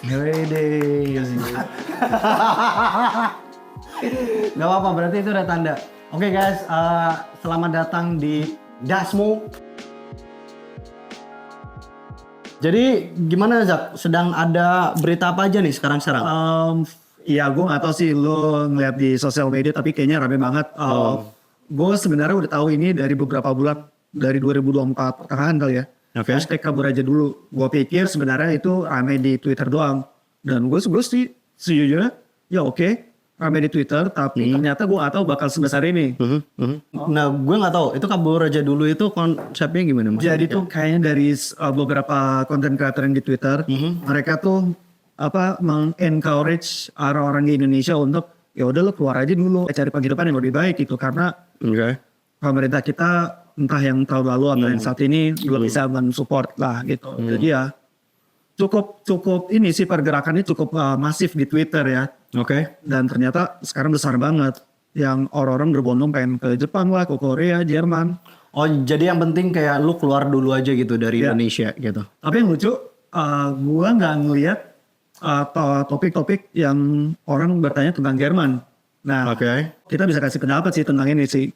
Wede. Gak apa-apa, berarti itu udah tanda. Oke guys, selamat datang di Dasmo. Jadi gimana Zak? Sedang ada berita apa aja nih sekarang? Iya, gue nggak tahu sih lo ngeliat di sosial media, tapi kayaknya rame banget. Gue sebenarnya udah tahu ini dari beberapa bulan, dari 2024 pertengahan kali ya. Oke. Hashtag kabur aja dulu. Gue pikir sebenarnya itu rame di Twitter doang. Dan gue sih sejujurnya ya oke, rame di Twitter, tapi ternyata gue nggak tahu bakal sebesar ini. Nah, gue nggak tahu itu kabur aja dulu itu konsepnya gimana Mas? Jadi tuh kayaknya dari beberapa content creator yang di Twitter, mereka tuh mengencourage orang-orang di Indonesia untuk ya udah lo keluar aja dulu, cari penghidupan yang lebih baik gitu, karena pemerintah kita entah yang tahun lalu atau yang saat ini belum bisa mensupport lah gitu. Jadi ya cukup ini sih pergerakannya cukup masif di Twitter ya. Oke. Dan ternyata sekarang besar banget. Yang orang-orang berbondong pengen ke Jepang lah, ke Korea, Jerman. Oh, jadi yang penting kayak lu keluar dulu aja gitu dari Iya. Indonesia gitu. Tapi yang lucu, gua nggak ngeliat topik-topik yang orang bertanya tentang Jerman. Nah, Oke. kita bisa kasih pendapat sih tentang ini sih.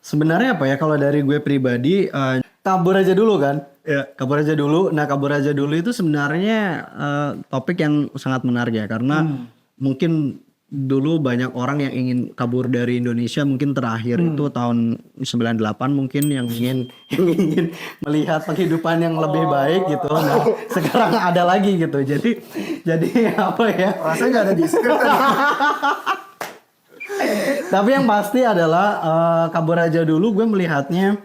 Sebenarnya apa ya kalau dari gue pribadi kabur aja dulu kan? Ya. Kabur aja dulu. Nah, kabur aja dulu itu sebenarnya topik yang sangat menarik ya karena mungkin dulu banyak orang yang ingin kabur dari Indonesia, mungkin terakhir itu tahun 98 mungkin yang ingin melihat penghidupan yang lebih baik gitu. Nah, sekarang ada lagi gitu. Jadi apa ya? Rasanya nggak ada di script. Tapi yang pasti adalah kabur aja dulu gue melihatnya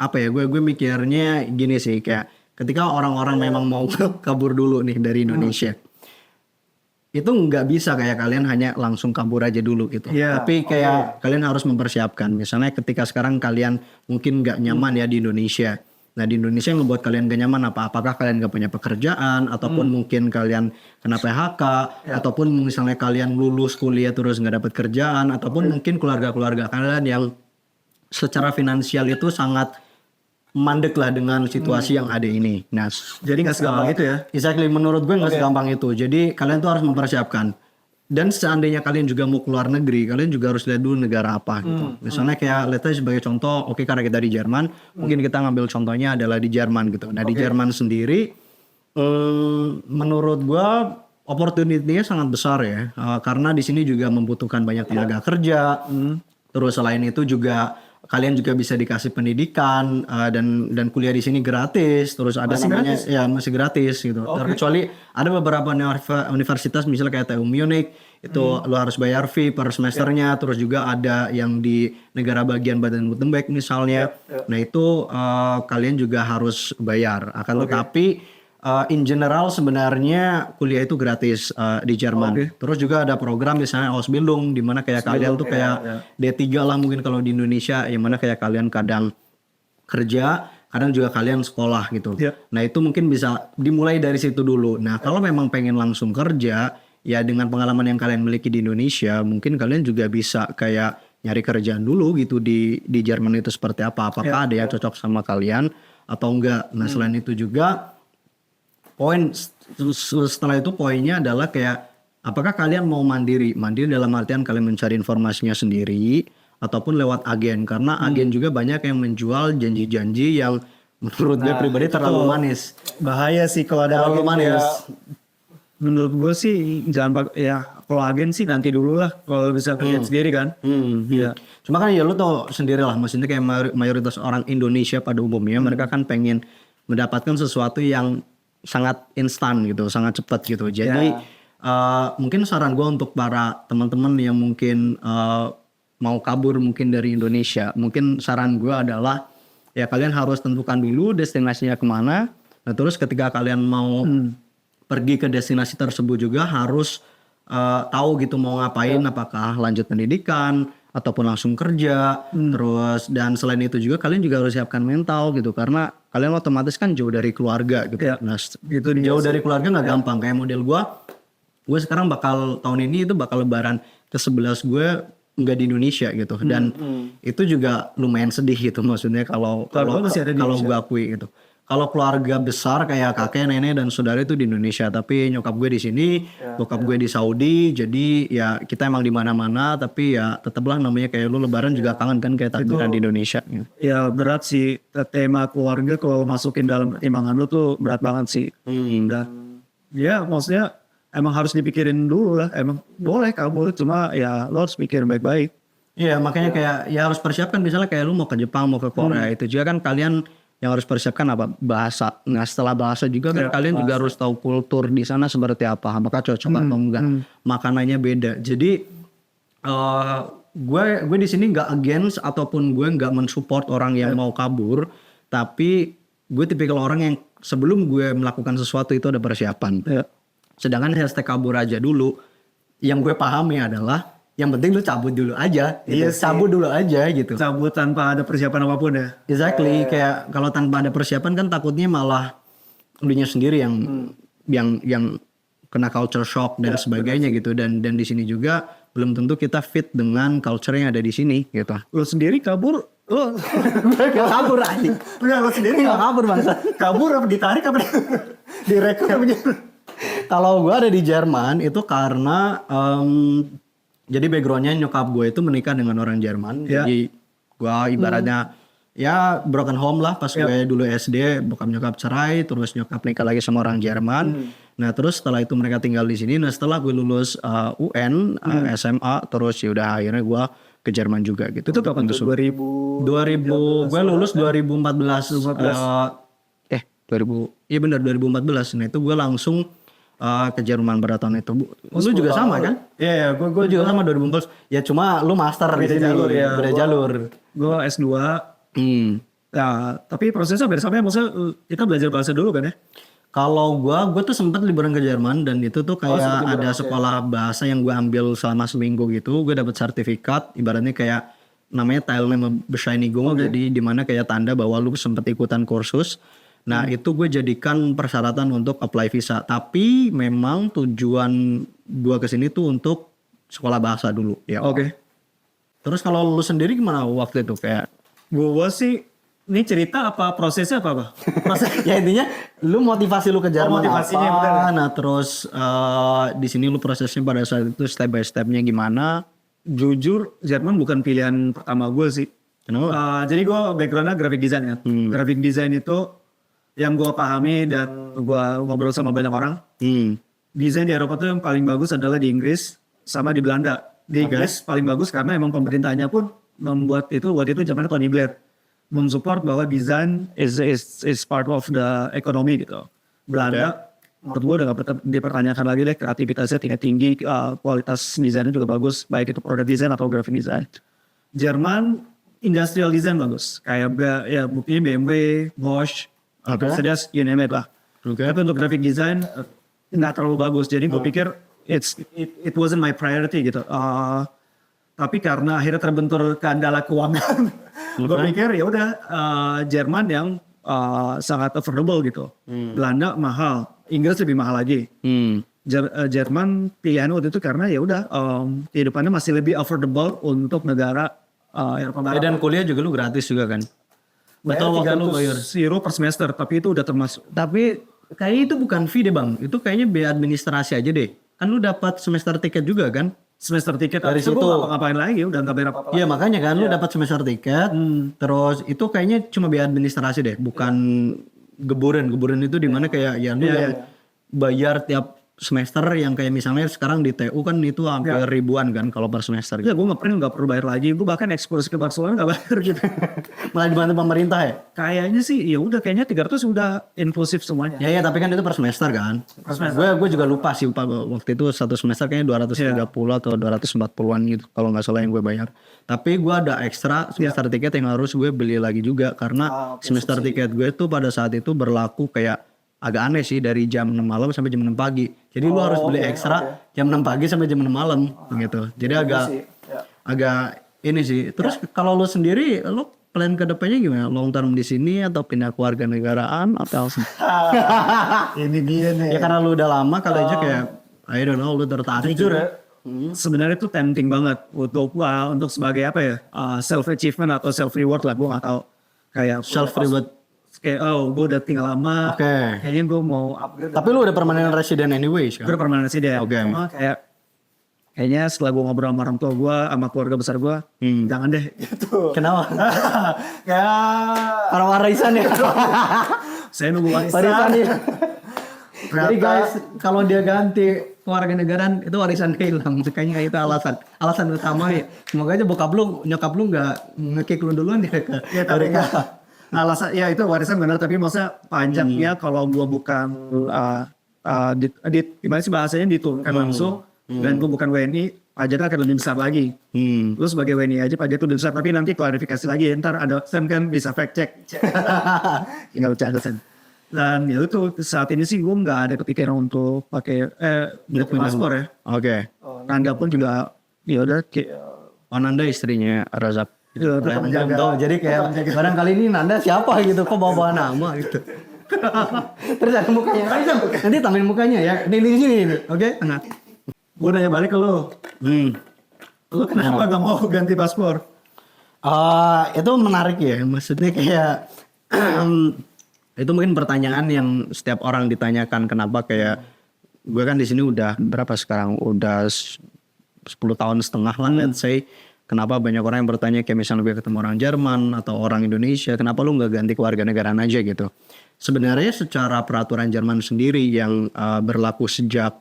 apa ya, gue mikirnya gini sih, kayak ketika orang-orang memang mau kabur dulu nih dari Indonesia, itu nggak bisa kayak kalian hanya langsung kabur aja dulu gitu. Iya, Tapi kayak kalian harus mempersiapkan. Misalnya ketika sekarang kalian mungkin nggak nyaman ya di Indonesia. Nah, di Indonesia yang membuat kalian gak nyaman apa? Apakah kalian gak punya pekerjaan, ataupun mungkin kalian kena PHK, ataupun misalnya kalian lulus kuliah terus nggak dapat kerjaan, ataupun mungkin keluarga-keluarga kalian yang secara finansial itu sangat mandek lah dengan situasi yang ada ini. Nah, Jadi nggak segampang itu ya. exactly, menurut gue nggak segampang itu. Jadi kalian tuh harus mempersiapkan. Dan seandainya kalian juga mau keluar negeri, kalian juga harus lihat dulu negara apa gitu. Misalnya kayak let's say sebagai contoh, oke, karena kita di Jerman, mungkin kita ngambil contohnya adalah di Jerman gitu. Nah, di Jerman sendiri menurut gua opportunity-nya sangat besar ya. Karena di sini juga membutuhkan banyak tenaga kerja. Terus selain itu juga kalian juga bisa dikasih pendidikan dan kuliah di sini gratis. Terus ada namanya ya masih gratis gitu. Terkecuali ada beberapa universitas misalnya kayak TU Munich itu lo harus bayar fee per semesternya. Terus juga ada yang di negara bagian Baden-Württemberg misalnya. Nah itu kalian juga harus bayar. Akan tetapi in general sebenarnya kuliah itu gratis di Jerman. Terus juga ada program misalnya Ausbildung di mana kayak kalian tuh kayak D3 lah mungkin kalau di Indonesia, yang mana kayak kalian kadang kerja, kadang juga kalian sekolah gitu. Nah, itu mungkin bisa dimulai dari situ dulu. Nah, kalau memang pengen langsung kerja, ya dengan pengalaman yang kalian miliki di Indonesia, mungkin kalian juga bisa kayak nyari kerjaan dulu gitu di Jerman itu seperti apa. Apakah ada yang cocok sama kalian atau enggak. Nah, selain itu juga poin setelah itu poinnya adalah kayak apakah kalian mau mandiri dalam artian kalian mencari informasinya sendiri ataupun lewat agen, karena agen juga banyak yang menjual janji-janji yang menurut gue pribadi terlalu manis. Bahaya sih kalau ada Terlalu agen manis. Menurut gue sih jangan ya kalau agen sih nanti dulu lah kalau bisa kerja sendiri kan. Iya. Cuma kan ya lu tau sendiri lah, maksudnya kayak mayoritas orang Indonesia pada umumnya mereka kan pengen mendapatkan sesuatu yang sangat instan gitu, sangat cepat gitu. Jadi mungkin saran gue untuk para teman-teman yang mungkin mau kabur mungkin dari Indonesia, mungkin saran gue adalah ya kalian harus tentukan dulu destinasinya kemana. Nah terus ketika kalian mau pergi ke destinasi tersebut juga harus tahu gitu mau ngapain, apakah lanjut pendidikan ataupun langsung kerja. Terus dan selain itu juga kalian juga harus siapkan mental gitu, karena kalian otomatis kan jauh dari keluarga gitu. Nah, Itu jauh dari keluarga nggak gampang. Kayak model gue sekarang bakal tahun ini itu bakal lebaran ke-11 gue nggak di Indonesia gitu. Dan itu juga lumayan sedih gitu, maksudnya kalau gue akui gitu. kalau keluarga besar kayak kakek, nenek dan saudara itu di Indonesia, tapi nyokap gue di sini, bokap gue di Saudi. Jadi ya kita emang di mana-mana, tapi ya tetaplah namanya kayak lu Lebaran juga kangen kan kayak takbiran di Indonesia. Gitu. Ya berat sih tema keluarga kalau masukin dalam pertimbangan lu tuh berat banget sih. Dan ya maksudnya emang harus dipikirin dulu lah. Emang boleh kabur, cuma ya lo harus pikirin baik-baik. Iya makanya kayak ya harus persiapkan misalnya kayak lu mau ke Jepang, mau ke Korea itu juga kan kalian yang harus persiapkan apa bahasa. Nah setelah bahasa juga kan kalian juga harus tahu kultur di sana seperti apa, apakah cocok atau enggak, makanannya beda. Jadi gue di sini nggak against ataupun gue nggak mensupport orang yang mau kabur, tapi gue tipikal orang yang sebelum gue melakukan sesuatu itu ada persiapan. Sedangkan hashtag kabur aja dulu, yang gue pahami adalah yang penting lu cabut dulu aja, gitu. Cabut dulu aja gitu. Cabut tanpa ada persiapan apapun ya. Exactly, kayak kalau tanpa ada persiapan kan takutnya malah lunya sendiri yang kena culture shock dan sebagainya gitu. Dan di sini juga belum tentu kita fit dengan culture yang ada di sini gitu. Lo sendiri kabur, lo Gak kabur anjing. lo sendiri Gak kabur bangsa. kabur apa ditarik apa direkrut apa Kalau gue ada di Jerman itu karena jadi backgroundnya nyokap gue itu menikah dengan orang Jerman. Jadi gue ibaratnya ya broken home lah pas gue dulu SD, bokap nyokap cerai, terus nyokap nikah lagi sama orang Jerman. Nah terus setelah itu mereka tinggal di sini. Nah setelah gue lulus UN, SMA, terus ya udah akhirnya gue ke Jerman juga gitu. Itu kapan tuh? 2000 gue lulus 2014. 2000 iya benar 2014. Nah itu gue langsung ke Jerman pada tahun itu. Lu juga sama kan? Iya, gue juga sama 2014. Ya cuma lu master beda jalur ya. Beda jalur. Gue S2. Nah, tapi prosesnya hampir sama ya. Maksudnya kita belajar bahasa dulu kan ya? Kalau gue tuh sempat liburan ke Jerman dan itu tuh kayak ada sekolah bahasa yang gue ambil selama seminggu gitu. Gue dapet sertifikat, ibaratnya kayak namanya Teilnehmer Bescheinigung. Jadi dimana kayak tanda bahwa lu sempat ikutan kursus. Nah itu gue jadikan persyaratan untuk apply visa. Tapi memang tujuan gue kesini tuh untuk sekolah bahasa dulu. Ya. Terus kalau lu sendiri gimana waktu itu kayak? Gue sih, ini cerita apa prosesnya apa? Ya intinya lu motivasi lu ke Jerman motivasinya apa? bener. Nah terus di sini lu prosesnya pada saat itu step by stepnya gimana? Jujur Jerman bukan pilihan pertama gue sih. Kenapa? Jadi gue backgroundnya graphic design ya. Graphic design itu yang gue pahami dan gue ngobrol sama banyak orang. Desain di Eropa tuh yang paling bagus adalah di Inggris sama di Belanda. Di Inggris paling bagus karena emang pemerintahnya pun membuat itu waktu itu zamannya Tony Blair mensupport bahwa desain is part of the economy gitu. Belanda menurut gue udah gak dipertanyakan lagi deh, kreativitasnya tingkat tinggi, kualitas desainnya juga bagus, baik itu product design atau graphic design. Jerman industrial design bagus, kayak ya buktinya BMW, Bosch, Mercedes, you name it lah. Tapi untuk graphic design nggak terlalu bagus, jadi gue pikir it wasn't my priority gitu. Tapi karena akhirnya terbentur kendala keuangan, gue pikir ya udah Jerman yang sangat affordable gitu. Belanda mahal, Inggris lebih mahal lagi. Jerman pilihan waktu itu karena ya udah kehidupannya masih lebih affordable untuk negara Eropa Barat. Dan kuliah juga lu gratis juga kan? Betul, waktu lu bayar €300 per semester, tapi itu udah termasuk. Tapi kayaknya itu bukan fee deh bang, itu kayaknya biaya administrasi aja deh. Kan lu dapat semester tiket juga kan? Semester tiket dari situ ngapain lagi, udah nggak bayar apa-apa. Iya makanya kan lu dapat semester tiket, terus itu kayaknya cuma biaya administrasi deh, bukan geburan. Geburan itu dimana kayak ya lu yang bayar tiap semester yang kayak misalnya sekarang di TU kan itu hampir ribuan kan kalau per semester. Ya gue nggak perlu bayar lagi, gue bahkan ekskursi ke Barcelona nggak bayar gitu. Malah dibantu pemerintah ya? Kayaknya sih ya udah, kayaknya 300 udah inklusif semuanya. Ya tapi kan itu per semester kan. Gue juga lupa sih waktu itu satu semester kayaknya 230 atau 240-an gitu kalau nggak salah yang gue bayar. Tapi gue ada ekstra semester tiket yang harus gue beli lagi juga karena semester tiket gue tuh pada saat itu berlaku kayak agak aneh sih dari jam 6 malam sampai jam 6 pagi. Jadi lu harus beli ekstra jam 6 pagi sampai jam 6 malam gitu. Jadi agak ini sih. Terus kalau lu sendiri lu plan ke depannya gimana? Long term di sini atau pindah keluarga negaraan atau Ini dia nih. Ya karena lu udah lama kali aja kayak I don't know lu tertarik. Jujur ya. Sebenarnya itu tempting banget untuk sebagai apa ya? Self achievement atau self reward lah, gue nggak tahu. Kayak Self reward kayak gue udah tinggal lama, Oke. kayaknya gue mau upgrade. Tapi lu udah permanent resident anyways Gue kan? udah permanent resident. Oke. Cuma kayaknya setelah gue ngobrol sama orang tua gue, sama keluarga besar gue, jangan deh gitu. Kenapa? Kayak Para warisan ya? saya nunggu warisan. Warisan ya? Jadi guys, kalau dia ganti kewarganegaraan itu warisan hilang. Kayaknya itu alasan utama ya. Semoga aja nyokap lu nggak nge-kick lu duluan ya ke Ya, tapi mereka. alasan ya itu warisan benar, tapi maksudnya pajaknya kalau gue bukan gimana sih bahasanya diturunkan langsung dan gue bukan WNI, pajaknya akan lebih besar lagi. Lu sebagai WNI aja pajak itu lebih besar, tapi nanti klarifikasi lagi ntar ada Sam kan bisa fact check. Tinggal bercanda Sam. Dan ya itu saat ini sih gue nggak ada kepikiran untuk pakai paspor ya. Oke. Nanda pun juga ya udah kayak Nanda istrinya Razak. itu tetap menjaga. Jadi kayak kadang kali ini Nanda siapa gitu, kok bawa nama gitu. Terus ada mukanya, nanti tambahin mukanya ya. Ini di sini, oke? Nah, gue nanya balik ke lu. Lu kenapa gak mau ganti paspor? Itu menarik ya, maksudnya kayak itu mungkin pertanyaan yang setiap orang ditanyakan, kenapa kayak gue kan di sini udah berapa sekarang, udah 10 tahun setengah lah let's say. Kenapa banyak orang yang bertanya kayak misalnya gue ketemu orang Jerman atau orang Indonesia, kenapa lu nggak ganti kewarganegaraan aja gitu. Sebenarnya secara peraturan Jerman sendiri yang berlaku sejak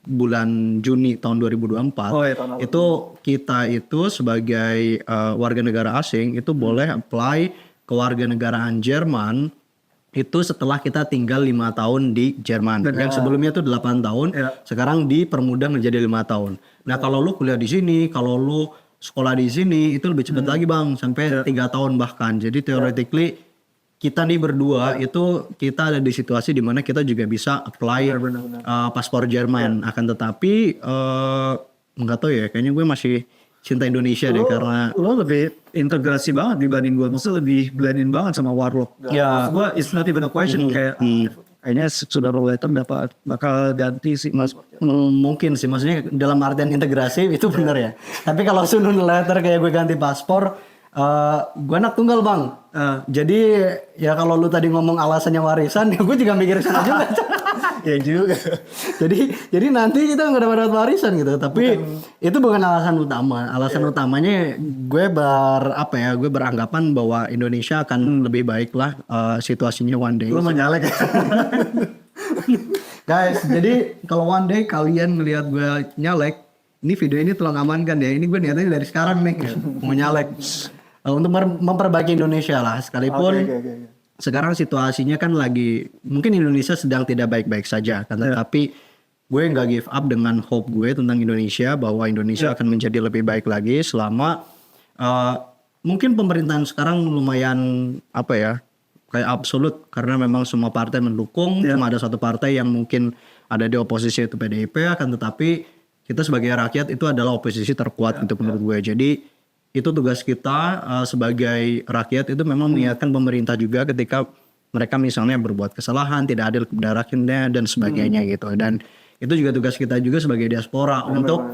bulan Juni tahun 2024 itu kita itu sebagai warga negara asing itu boleh apply kewarganegaraan Jerman itu setelah kita tinggal 5 tahun di Jerman. Yang sebelumnya itu 8 tahun, sekarang dipermudah menjadi 5 tahun. Nah, kalau lu kuliah di sini, kalau lu sekolah di sini itu lebih cepat lagi Bang, sampai 3 tahun bahkan. Jadi theoretically kita nih berdua itu kita ada di situasi di mana kita juga bisa apply paspor Jerman. Akan tetapi nggak tahu ya, kayaknya gue masih cinta Indonesia deh karena lo lebih integrasi banget dibanding gue, maksudnya lebih blending banget sama Warlock. Ya. Gue it's not even a question kayaknya sudah lo later bakal ganti sih mas. Mungkin sih, maksudnya dalam artian integrasi itu benar ya. Tapi kalau sooner or later kayak gue ganti paspor, gue anak tunggal Bang. Jadi ya kalau lu tadi ngomong alasannya warisan, ya gue juga mikir sana juga. Ya juga. jadi nanti kita nggak dapat warisan gitu. Tapi itu bukan alasan utama. Alasan utamanya gue gue beranggapan bahwa Indonesia akan lebih baik lah situasinya one day. Lu menyalek ya. Guys, jadi kalau one day kalian melihat gue nyalek, ini video ini tolong amankan ya. Ini gue niatnya dari sekarang nih mau nyalek untuk memperbaiki Indonesia lah. Sekalipun sekarang situasinya kan lagi mungkin Indonesia sedang tidak baik-baik saja, kan? Tapi gue nggak give up dengan hope gue tentang Indonesia bahwa Indonesia akan menjadi lebih baik lagi selama mungkin pemerintahan sekarang lumayan kayak absolut karena memang semua partai mendukung, cuma ada satu partai yang mungkin ada di oposisi itu PDIP, akan tetapi kita sebagai rakyat itu adalah oposisi terkuat gitu menurut gue. Jadi itu tugas kita sebagai rakyat itu memang mengingatkan pemerintah juga ketika mereka misalnya berbuat kesalahan, tidak adil kepada rakyatnya dan sebagainya gitu. Dan itu juga tugas kita juga sebagai diaspora untuk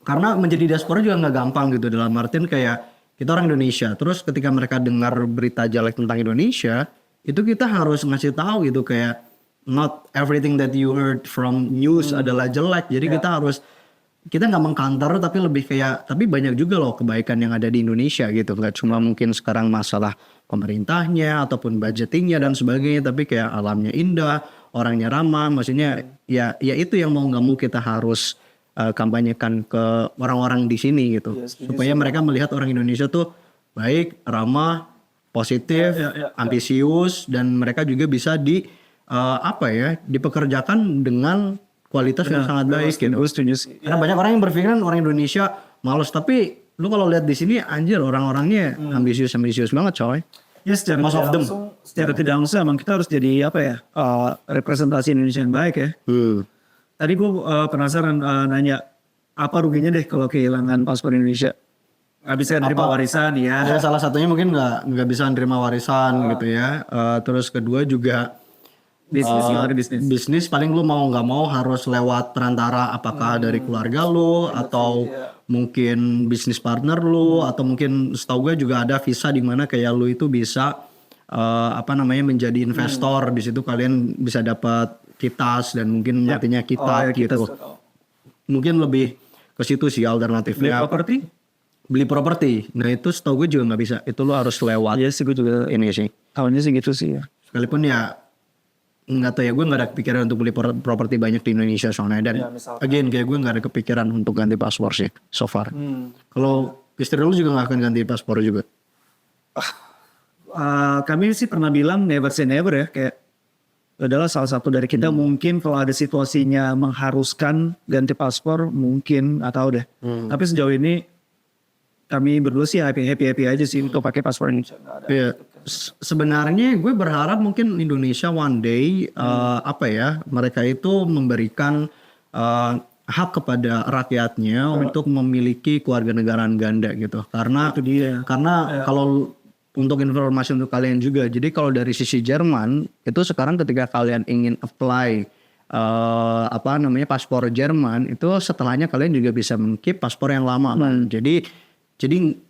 karena menjadi diaspora juga nggak gampang gitu, dalam artian kayak kita orang Indonesia, terus ketika mereka dengar berita jelek tentang Indonesia, itu kita harus ngasih tahu gitu kayak not everything that you heard from news adalah jelek. Jadi kita nggak mengkanter, tapi lebih kayak tapi banyak juga loh kebaikan yang ada di Indonesia gitu. Nggak cuma mungkin sekarang masalah pemerintahnya ataupun budgetingnya dan sebagainya, tapi kayak alamnya indah, orangnya ramah. Maksudnya ya itu yang mau nggak mau kita harus kampanyekan ke orang-orang di sini gitu, supaya mereka melihat orang Indonesia tuh baik, ramah, positif, ambisius, dan mereka juga bisa dipekerjakan dengan kualitas yang sangat baik gitu. Karena banyak orang yang berpikiran orang Indonesia malas, tapi lu kalau lihat di sini anjir orang-orangnya ambisius banget coy. Ya secara tidak langsung emang kita harus jadi representasi Indonesia yang baik ya. Tadi gue penasaran nanya apa ruginya deh kalau kehilangan paspor Indonesia? Gak bisa nerima warisan ya. Ya salah satunya mungkin nggak bisa nerima warisan gitu ya. Terus kedua juga bisnis paling lu mau nggak mau harus lewat perantara, apakah dari keluarga lu atau mungkin bisnis partner lu, atau mungkin setahu gue juga ada visa di mana kayak lu itu bisa menjadi investor di situ kalian bisa dapat kitas dan mungkin nantinya kita gitu. Mungkin lebih ke situ sih alternatifnya. Beli properti. Nah itu setahu gue juga nggak bisa. Itu lo harus lewat. Iya sih gue juga Ini sih. tahunnya sih gitu sih ya. Sekalipun ya nggak tahu ya, gue nggak ada kepikiran untuk beli properti banyak di Indonesia soalnya, dan again kayak gue nggak ada kepikiran untuk ganti paspor sih so far. Kalau istri lu juga nggak akan ganti paspor juga? Kami sih pernah bilang never say never ya, kayak adalah salah satu dari kita mungkin kalau ada situasinya mengharuskan ganti paspor mungkin atau deh. Tapi sejauh ini kami berdua sih happy aja sih untuk pakai paspor Indonesia. Iya. Sebenarnya gue berharap mungkin Indonesia one day mereka itu memberikan hak kepada rakyatnya untuk memiliki kewarganegaraan ganda gitu. Karena Itu dia. Karena kalau untuk informasi untuk kalian juga, jadi kalau dari sisi Jerman itu sekarang ketika kalian ingin apply paspor Jerman itu setelahnya kalian juga bisa mengkeep paspor yang lama kan. Jadi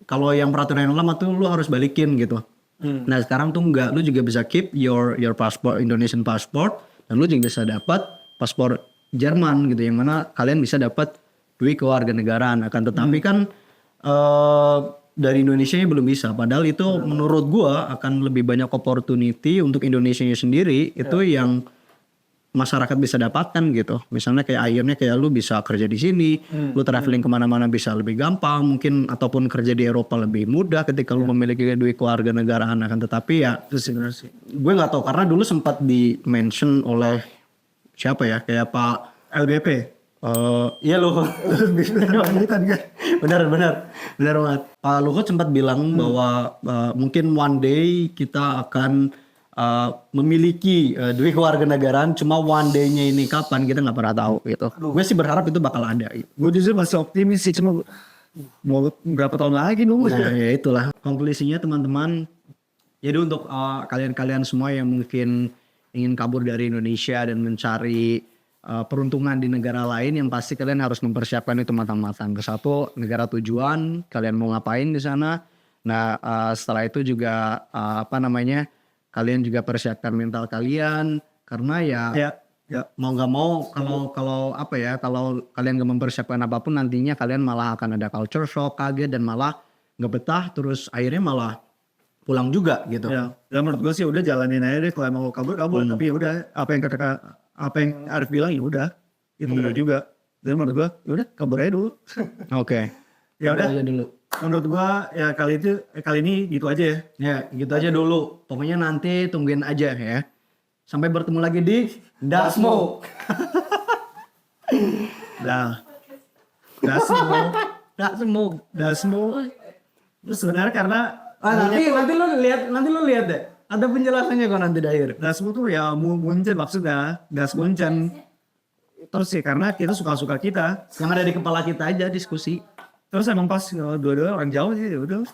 kalau yang peraturan yang lama tuh lu harus balikin gitu. Nah sekarang tuh enggak, lu juga bisa keep your passport, Indonesian passport, dan lu juga bisa dapat paspor Jerman gitu, yang mana kalian bisa dapat duit kewarganegaraan. Akan tetapi kan dari Indonesia belum bisa, padahal itu menurut gua akan lebih banyak opportunity untuk Indonesia sendiri itu yang masyarakat bisa dapatkan gitu. Misalnya kayak akhirnya kayak lu bisa kerja di sini, lu traveling kemana-mana bisa lebih gampang mungkin, ataupun kerja di Eropa lebih mudah ketika lu memiliki duit kewarganegaraan. Akan tetapi ya Itu sih. gue nggak tahu, karena dulu sempat di mention oleh siapa ya, kayak Pak LBP. Iya Luhut. benar banget. Pak Luhut sempat bilang bahwa mungkin one day kita akan memiliki duit kewarganegaraan, cuma one day-nya ini kapan kita nggak pernah tahu gitu. Gue sih berharap itu bakal ada. Gue justru masih optimis sih, cuma mau berapa tahun lagi nunggu. Nah ya itulah konklusinya teman-teman. Jadi untuk kalian-kalian semua yang mungkin ingin kabur dari Indonesia dan mencari peruntungan di negara lain, yang pasti kalian harus mempersiapkan itu matang-matang. Kesatu, negara tujuan, kalian mau ngapain di sana. Nah setelah itu juga kalian juga persiapkan mental kalian, karena ya mau nggak mau kalau kalian nggak mempersiapkan apapun, nantinya kalian malah akan ada culture shock, kaget, dan malah nggak betah, terus akhirnya malah pulang juga gitu. Ya menurut gue sih udah jalanin aja deh, kalau mau kabur. Tapi udah apa yang Arif bilang ya udah, itu benar juga. Dan menurut gue ya udah kabur aja dulu. Oke. Ya udah aja dulu. Menurut gua ya kali ini gitu aja ya. Ya gitu aja dulu. Pokoknya nanti tungguin aja ya. Sampai bertemu lagi di Dasmo. Dasmo. Terus sebenarnya karena nanti lu lihat deh. Ada penjelasannya kok nanti di akhir. Dasmo tuh ya Munchen maksudnya. Munchen. Terus ya karena kita suka-suka kita. Yang ada di kepala kita aja diskusi. Terus emang pas dua-dua orang jauh sih, ya udah